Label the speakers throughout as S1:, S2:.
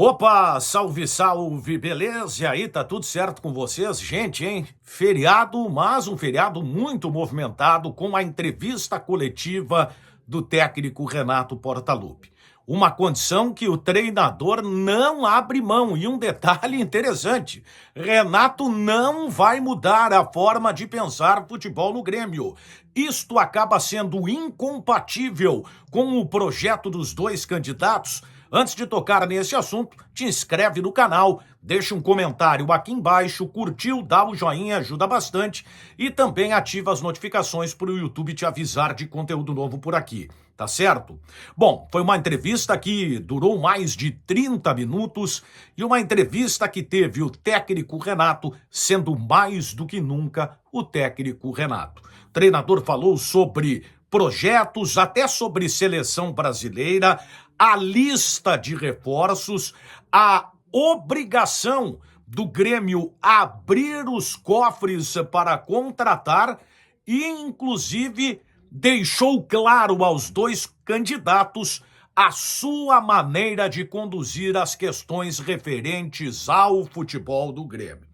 S1: Opa, salve, salve, beleza? E aí, tá tudo certo com vocês? Gente, hein? Feriado, mas um feriado muito movimentado com a entrevista coletiva do técnico Renato Portaluppi. Uma condição que o treinador não abre mão. E um detalhe interessante: Renato não vai mudar a forma de pensar futebol no Grêmio. Isto acaba sendo incompatível com o projeto dos dois candidatos. Antes de tocar nesse assunto, te inscreve no canal, deixa um comentário aqui embaixo, curtiu, dá o joinha, ajuda bastante e também ativa as notificações para o YouTube te avisar de conteúdo novo por aqui, tá certo? Bom, foi uma entrevista que durou mais de 30 minutos e uma entrevista que teve o técnico Renato sendo mais do que nunca o técnico Renato. O treinador falou sobre projetos, até sobre seleção brasileira, a lista de reforços, a obrigação do Grêmio abrir os cofres para contratar e, inclusive, deixou claro aos dois candidatos a sua maneira de conduzir as questões referentes ao futebol do Grêmio.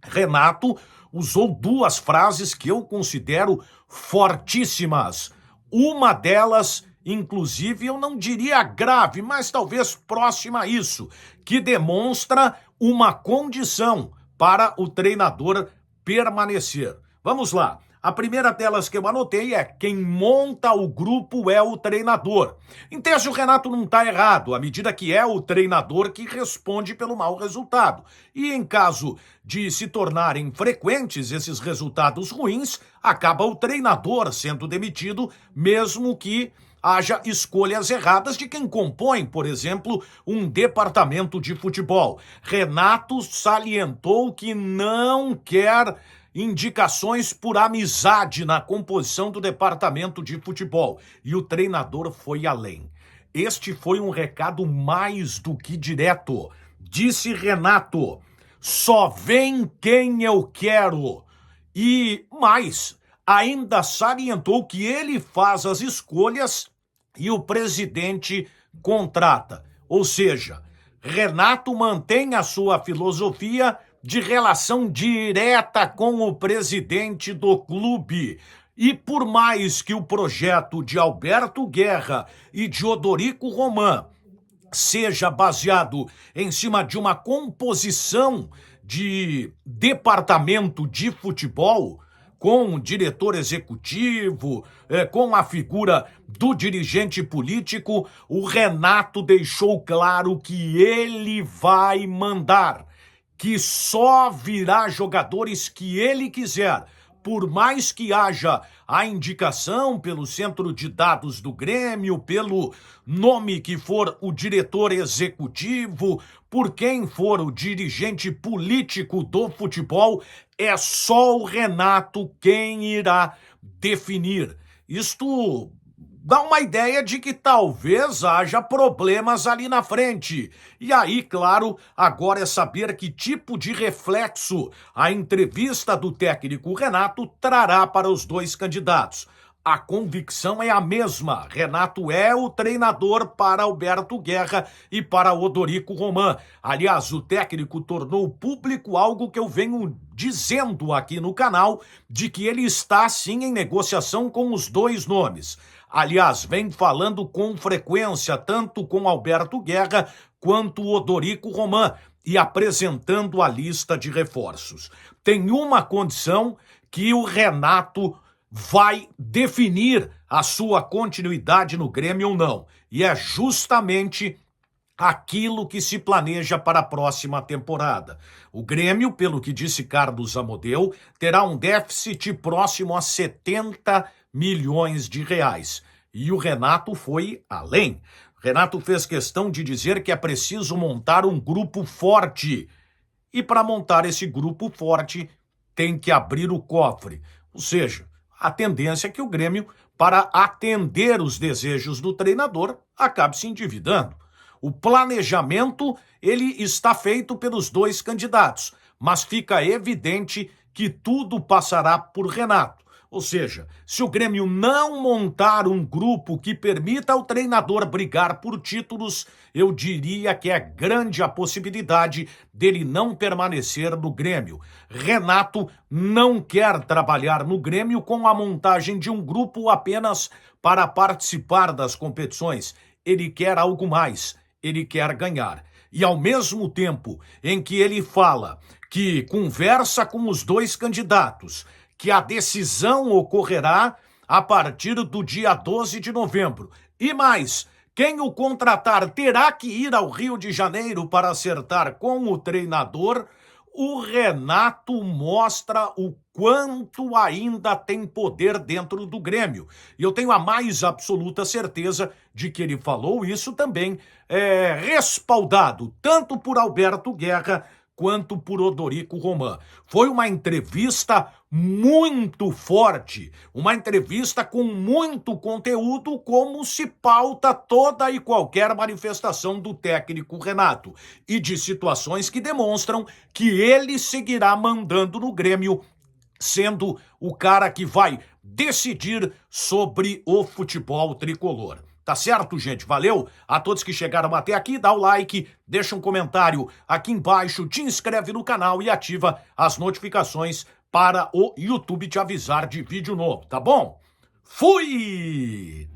S1: Renato usou duas frases que eu considero fortíssimas. Uma delas, inclusive, eu não diria grave, mas talvez próxima a isso, que demonstra uma condição para o treinador permanecer. Vamos lá. A primeira delas que eu anotei é: quem monta o grupo é o treinador. Em tese, o Renato não está errado, à medida que é o treinador que responde pelo mau resultado. E em caso de se tornarem frequentes esses resultados ruins, acaba o treinador sendo demitido, mesmo que haja escolhas erradas de quem compõe, por exemplo, um departamento de futebol. Renato salientou que não quer indicações por amizade na composição do departamento de futebol. E o treinador foi além. Este foi um recado mais do que direto. Disse Renato: só vem quem eu quero. E mais, ainda salientou que ele faz as escolhas e o presidente contrata. Ou seja, Renato mantém a sua filosofia de relação direta com o presidente do clube. E por mais que o projeto de Alberto Guerra e de Odorico Roman seja baseado em cima de uma composição de departamento de futebol, com o diretor executivo, com a figura do dirigente político, o Renato deixou claro que ele vai mandar, que só virá jogadores que ele quiser. Por mais que haja a indicação pelo centro de dados do Grêmio, pelo nome que for o diretor executivo, por quem for o dirigente político do futebol, é só o Renato quem irá definir. Isto dá uma ideia de que talvez haja problemas ali na frente. E aí, claro, agora é saber que tipo de reflexo a entrevista do técnico Renato trará para os dois candidatos. A convicção é a mesma. Renato é o treinador para Alberto Guerra e para Odorico Roman. Aliás, o técnico tornou público algo que eu venho dizendo aqui no canal, de que ele está sim em negociação com os dois nomes. Aliás, vem falando com frequência, tanto com Alberto Guerra quanto Odorico Roman, e apresentando a lista de reforços. Tem uma condição que o Renato vai definir a sua continuidade no Grêmio ou não, e é justamente aquilo que se planeja para a próxima temporada. O Grêmio, pelo que disse Carlos Amodeu, terá um déficit próximo a 70 milhões de reais. E o Renato foi além. Renato fez questão de dizer que é preciso montar um grupo forte. E para montar esse grupo forte, tem que abrir o cofre. Ou seja, a tendência é que o Grêmio, para atender os desejos do treinador, acabe se endividando. O planejamento, ele está feito pelos dois candidatos, mas fica evidente que tudo passará por Renato. Ou seja, se o Grêmio não montar um grupo que permita ao treinador brigar por títulos, eu diria que é grande a possibilidade dele não permanecer no Grêmio. Renato não quer trabalhar no Grêmio com a montagem de um grupo apenas para participar das competições. Ele quer algo mais, ele quer ganhar. E ao mesmo tempo em que ele fala que conversa com os dois candidatos, que a decisão ocorrerá a partir do dia 12 de novembro. E mais, quem o contratar terá que ir ao Rio de Janeiro para acertar com o treinador. O Renato mostra o quanto ainda tem poder dentro do Grêmio. E eu tenho a mais absoluta certeza de que ele falou isso também, respaldado tanto por Alberto Guerra quanto por Odorico Roman. Foi uma entrevista muito forte, uma entrevista com muito conteúdo, como se pauta toda e qualquer manifestação do técnico Renato, e de situações que demonstram que ele seguirá mandando no Grêmio, sendo o cara que vai decidir sobre o futebol tricolor. Tá certo, gente? Valeu a todos que chegaram até aqui. Dá o like, deixa um comentário aqui embaixo, te inscreve no canal e ativa as notificações para o YouTube te avisar de vídeo novo, tá bom? Fui!